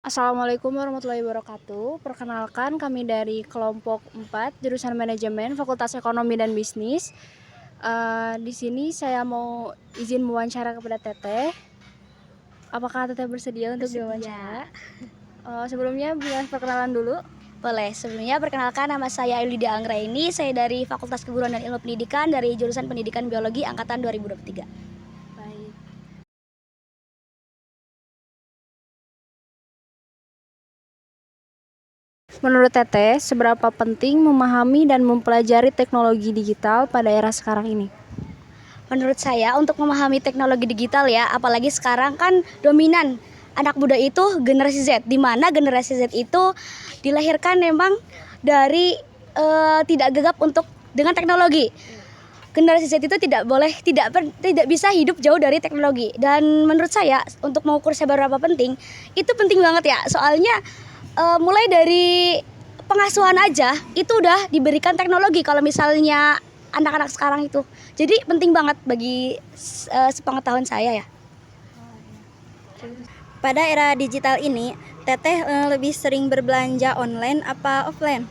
Assalamualaikum warahmatullahi wabarakatuh. Perkenalkan, kami dari kelompok 4 jurusan manajemen Fakultas Ekonomi dan Bisnis. Di sini saya mau izin mewawancara kepada Teteh. Apakah Teteh bersedia untuk diwawancara? Sebelumnya bila perkenalan dulu. Boleh, sebelumnya perkenalkan nama saya Yulida Anggraini, saya dari Fakultas Keguruan dan Ilmu Pendidikan dari jurusan Pendidikan Biologi angkatan 2023. Baik. Menurut Teteh, seberapa penting memahami dan mempelajari teknologi digital pada era sekarang ini? Menurut saya untuk memahami teknologi digital ya, apalagi sekarang kan dominan anak muda itu generasi Z, di mana generasi Z itu dilahirkan memang dari tidak gegap dengan teknologi. Generasi Z itu tidak bisa hidup jauh dari teknologi. Dan menurut saya untuk mengukur seberapa penting, itu penting banget ya. Soalnya mulai dari pengasuhan aja itu udah diberikan teknologi kalau misalnya anak-anak sekarang itu. Jadi penting banget bagi sepengetahuan saya ya. Pada era digital ini, Teteh lebih sering berbelanja online apa offline?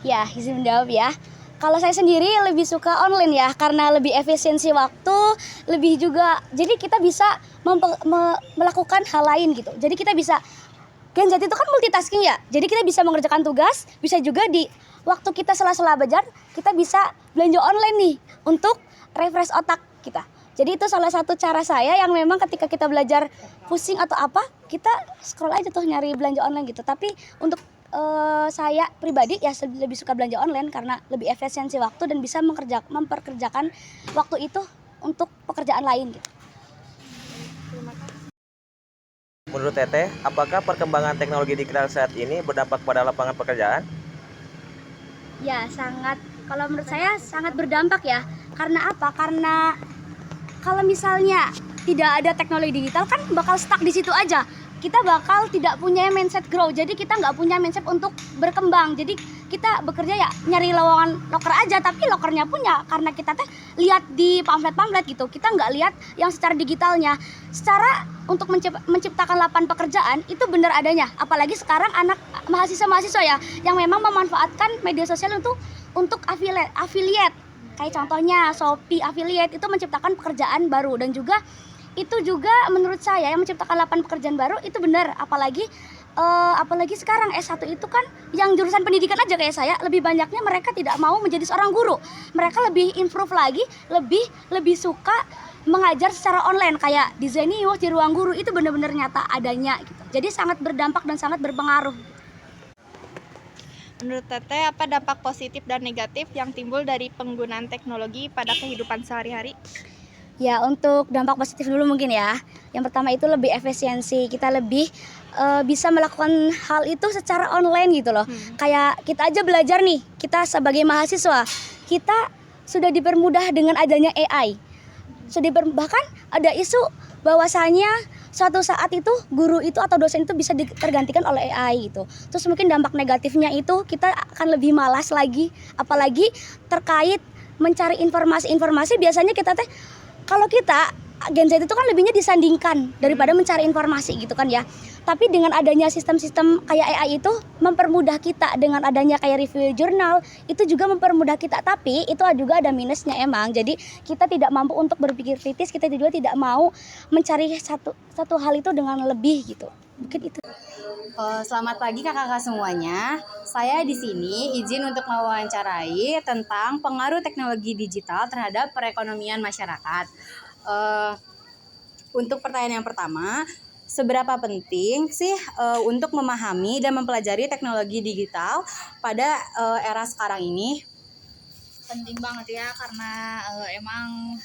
Ya, izin menjawab ya. Kalau saya sendiri lebih suka online ya, karena lebih efisiensi waktu, lebih juga. Jadi kita bisa melakukan hal lain gitu. Jadi kita bisa Gen Z itu kan multitasking ya. Jadi kita bisa mengerjakan tugas, bisa juga di waktu kita sela-sela belajar, kita bisa belanja online nih untuk refresh otak kita. Jadi itu salah satu cara saya yang memang ketika kita belajar pusing atau apa, kita scroll aja tuh nyari belanja online gitu. Tapi untuk saya pribadi ya lebih suka belanja online karena lebih efisiensi waktu dan bisa memperkerjakan waktu itu untuk pekerjaan lain gitu. Menurut Teteh, apakah perkembangan teknologi digital saat ini berdampak pada lapangan pekerjaan? Ya, kalau menurut saya sangat berdampak ya. Karena apa? Karena kalau misalnya tidak ada teknologi digital kan bakal stuck di situ aja. Kita bakal tidak punya mindset grow. Jadi kita nggak punya mindset untuk berkembang. Jadi kita bekerja ya nyari lowongan loker aja, tapi lokernya punya karena kita lihat di pamflet-pamflet gitu. Kita nggak lihat yang secara digitalnya. Secara untuk menciptakan lapangan pekerjaan itu benar adanya. Apalagi sekarang anak mahasiswa ya yang memang memanfaatkan media sosial untuk affiliate. Kayak contohnya Shopee affiliate itu menciptakan pekerjaan baru dan juga itu juga menurut saya yang menciptakan lapangan pekerjaan baru itu benar, apalagi sekarang S1 itu kan yang jurusan pendidikan aja kayak saya, lebih banyaknya mereka tidak mau menjadi seorang guru. Mereka lebih improve lagi, lebih suka mengajar secara online kayak di Zenius, di Ruang Guru itu benar-benar nyata adanya gitu. Jadi sangat berdampak dan sangat berpengaruh. Menurut Teteh, apa dampak positif dan negatif yang timbul dari penggunaan teknologi pada kehidupan sehari-hari? Ya, untuk dampak positif dulu mungkin ya. Yang pertama itu lebih efisiensi, kita lebih bisa melakukan hal itu secara online gitu loh. Kayak kita aja belajar nih, kita sebagai mahasiswa, kita sudah dipermudah dengan adanya AI. Bahkan ada isu bahwasanya suatu saat itu guru itu atau dosen itu bisa tergantikan oleh AI gitu. Terus mungkin dampak negatifnya itu kita akan lebih malas lagi, apalagi terkait mencari informasi-informasi. Biasanya kalau kita Gen Z itu kan lebihnya disandingkan daripada mencari informasi gitu kan ya. Tapi dengan adanya sistem-sistem kayak AI itu mempermudah kita, dengan adanya kayak review jurnal itu juga mempermudah kita. Tapi itu juga ada minusnya emang. Jadi kita tidak mampu untuk berpikir kritis, kita juga tidak mau mencari satu hal itu dengan lebih gitu. Mungkin itu. Selamat pagi kakak-kakak semuanya. Saya di sini izin untuk mewawancarai tentang pengaruh teknologi digital terhadap perekonomian masyarakat. Untuk pertanyaan yang pertama, seberapa penting sih untuk memahami dan mempelajari teknologi digital pada era sekarang ini? Penting banget ya, karena emang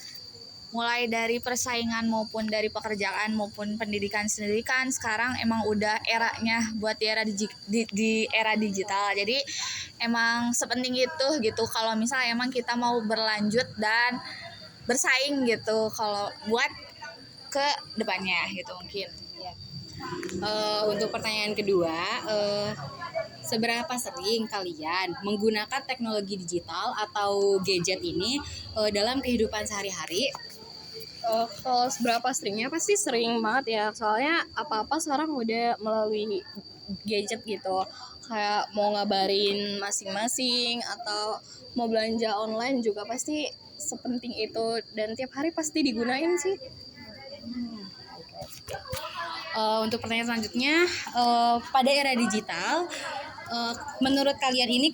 mulai dari persaingan maupun dari pekerjaan maupun pendidikan sendiri kan sekarang emang udah eranya buat di era digital. Jadi emang sepenting itu gitu kalau misalnya emang kita mau berlanjut dan bersaing gitu kalau buat ke depannya gitu mungkin. Untuk pertanyaan kedua, seberapa sering kalian menggunakan teknologi digital atau gadget ini dalam kehidupan sehari-hari? Kalau seberapa seringnya pasti sering banget ya, soalnya apa-apa sekarang udah melalui gadget gitu, kayak mau ngabarin masing-masing atau mau belanja online juga pasti sepenting itu dan tiap hari pasti digunain sih. Untuk pertanyaan selanjutnya, pada era digital, menurut kalian ini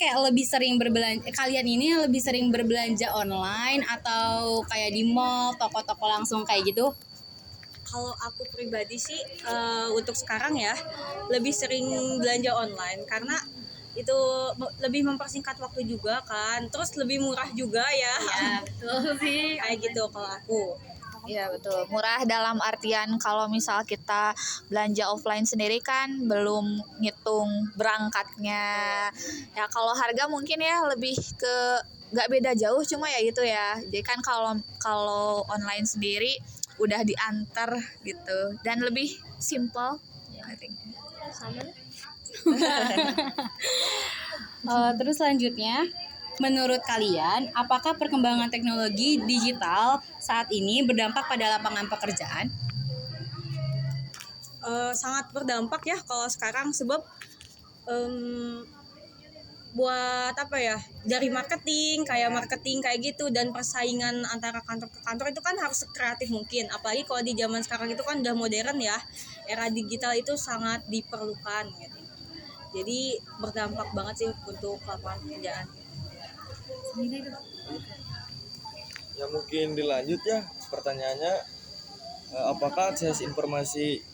kalian ini lebih sering berbelanja online atau kayak di mall, toko-toko langsung kayak gitu? Kalau aku pribadi sih untuk sekarang ya lebih sering belanja online karena itu lebih mempersingkat waktu juga kan, terus lebih murah juga ya. Ya, betul sih. Kayak gitu kalau aku. Iya betul, murah dalam artian kalau misal kita belanja offline sendiri kan belum ngitung berangkatnya. Ya kalau harga mungkin ya lebih ke nggak beda jauh, cuma ya gitu ya. Jadi kan kalau online sendiri udah diantar gitu dan lebih simple. I think. Terus selanjutnya, menurut kalian, apakah perkembangan teknologi digital saat ini berdampak pada lapangan pekerjaan? Sangat berdampak ya kalau sekarang sebab buat apa ya, dari marketing kayak gitu, dan persaingan antara kantor ke kantor itu kan harus kreatif mungkin, apalagi kalau di zaman sekarang itu kan udah modern ya, era digital itu sangat diperlukan gitu. Jadi berdampak banget sih untuk lapangan pekerjaan. Ya mungkin dilanjut ya pertanyaannya, apakah akses informasi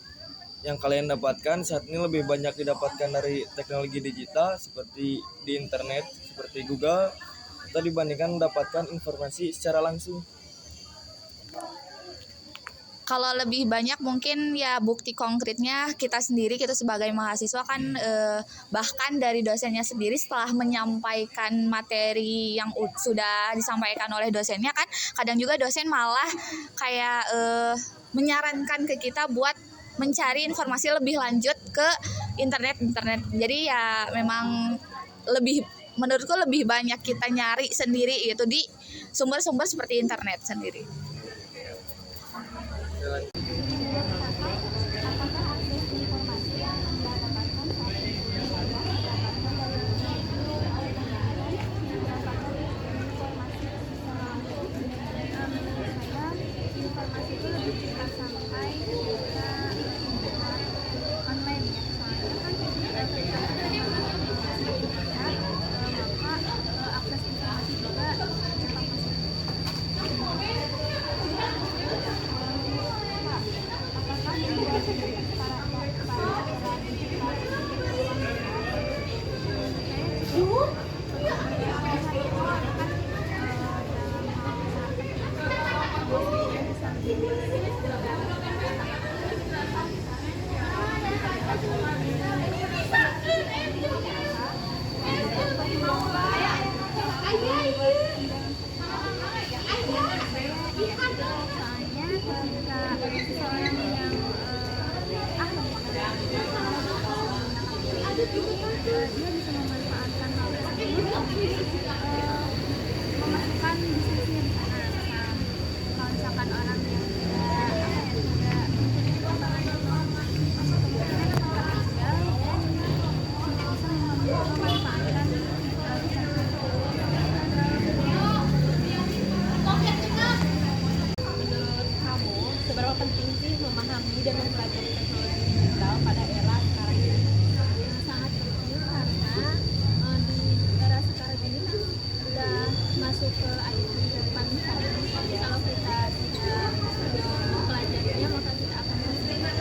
yang kalian dapatkan saat ini lebih banyak didapatkan dari teknologi digital seperti di internet seperti Google atau dibandingkan mendapatkan informasi secara langsung? Kalau lebih banyak mungkin ya bukti konkretnya kita sendiri, kita sebagai mahasiswa kan bahkan dari dosennya sendiri setelah menyampaikan materi yang sudah disampaikan oleh dosennya kan kadang juga dosen malah kayak menyarankan ke kita buat mencari informasi lebih lanjut ke internet. Jadi ya memang menurutku lebih banyak kita nyari sendiri gitu di sumber-sumber seperti internet sendiri. Seberapa penting sih memahami dan mempelajari teknologi digital pada era sekarang ini? Sangat penting karena di era sekarang ini kan udah masuk ke IT depan hari ini. Jadi kalau kita tidak mempelajarinya maka kita akan kesulitan.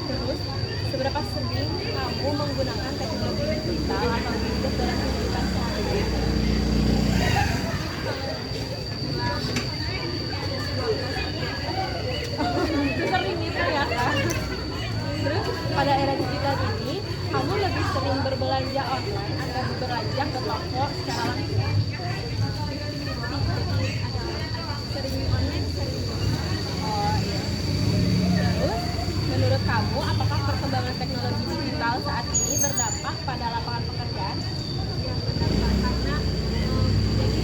Terus, seberapa sering kamu menggunakan teknologi digital atau gadget dalam kehidupan sehari-hari? Sering gitu ya kan? Terus pada era digital ini, kamu lebih sering berbelanja online atau berbelanja ke toko secara langsung? Sering online, sering Oh iya. Terus, menurut kamu, apakah perkembangan teknologi digital saat ini berdampak pada lapangan pekerjaan? yang berdampak karena jadi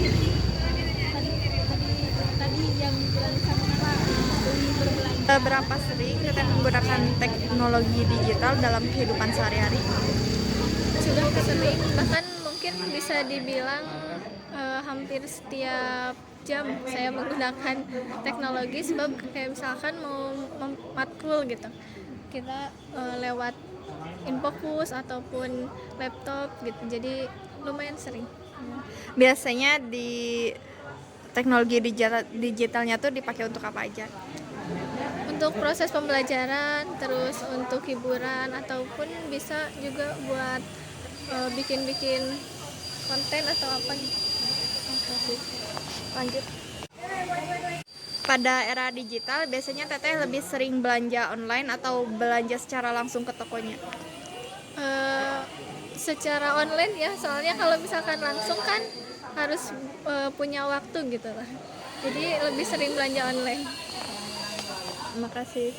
tadi yang teknologi digital dalam kehidupan sehari-hari? Sudah sering, bahkan mungkin bisa dibilang hampir setiap jam saya menggunakan teknologi, sebab kayak misalkan mau matkul gitu, kita lewat Infocus ataupun laptop gitu, jadi lumayan sering. Biasanya di teknologi digitalnya tuh dipakai untuk apa aja? Untuk proses pembelajaran, terus untuk hiburan, ataupun bisa juga buat bikin-bikin konten atau apa gitu. Makasih. Lanjut. Pada era digital, biasanya Teteh lebih sering belanja online atau belanja secara langsung ke tokonya? Secara online ya, soalnya kalau misalkan langsung kan harus punya waktu gitu lah. Jadi lebih sering belanja online. Makasih.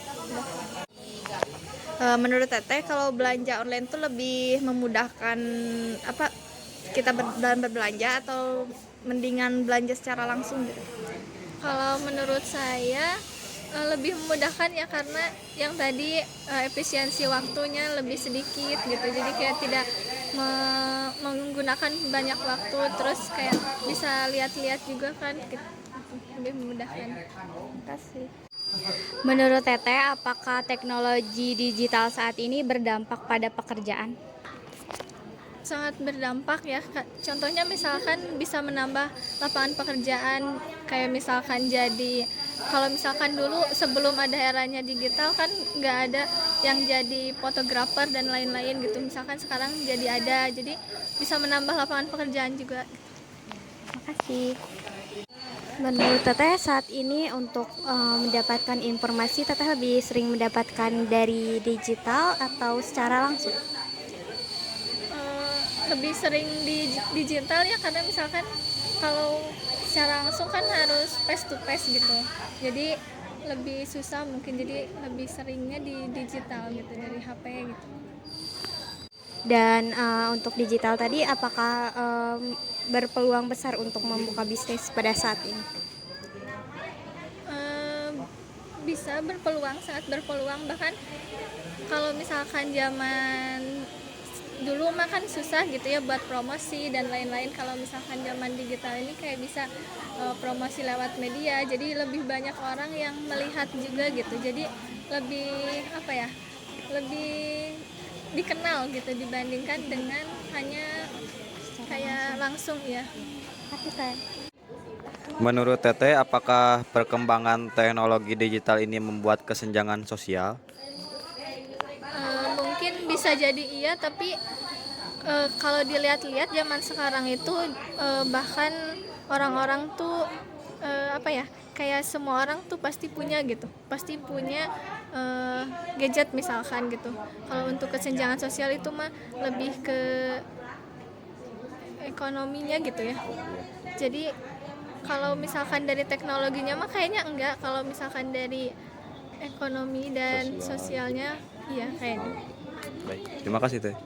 Menurut Teteh, kalau belanja online tuh lebih memudahkan apa kita dalam berbelanja atau mendingan belanja secara langsung gitu? Kalau menurut saya lebih memudahkan ya, karena yang tadi efisiensi waktunya lebih sedikit gitu, jadi kayak tidak menggunakan banyak waktu, terus kayak bisa lihat-lihat juga kan gitu. Lebih memudahkan. Terima kasih. Menurut Teteh, apakah teknologi digital saat ini berdampak pada pekerjaan? Sangat berdampak ya. Contohnya misalkan bisa menambah lapangan pekerjaan, kayak misalkan jadi, kalau misalkan dulu sebelum ada eranya digital kan nggak ada yang jadi fotografer dan lain-lain gitu, misalkan sekarang jadi ada, jadi bisa menambah lapangan pekerjaan juga. Makasih. Menurut Teteh saat ini untuk mendapatkan informasi, Teteh lebih sering mendapatkan dari digital atau secara langsung? Lebih sering di digital ya, karena misalkan kalau secara langsung kan harus face to face gitu, jadi lebih susah mungkin, jadi lebih seringnya di digital gitu, dari HP gitu. Dan untuk digital tadi, apakah berpeluang besar untuk membuka bisnis pada saat ini? Bisa berpeluang, sangat berpeluang, bahkan kalau misalkan zaman dulu mah kan susah gitu ya buat promosi dan lain-lain. Kalau misalkan zaman digital ini kayak bisa promosi lewat media, jadi lebih banyak orang yang melihat juga gitu, jadi lebih apa ya, lebih dikenal gitu dibandingkan dengan hanya kayak langsung ya. Menurut Teteh, apakah perkembangan teknologi digital ini membuat kesenjangan sosial? Mungkin bisa jadi iya, tapi kalau dilihat-lihat zaman sekarang itu bahkan orang-orang tuh apa ya, kayak semua orang tuh pasti punya gitu, pasti punya gadget misalkan gitu. Kalau untuk kesenjangan sosial itu mah lebih ke ekonominya gitu ya. Jadi kalau misalkan dari teknologinya mah kayaknya enggak, kalau misalkan dari ekonomi dan sosialnya iya kayaknya. Baik, terima kasih Teh.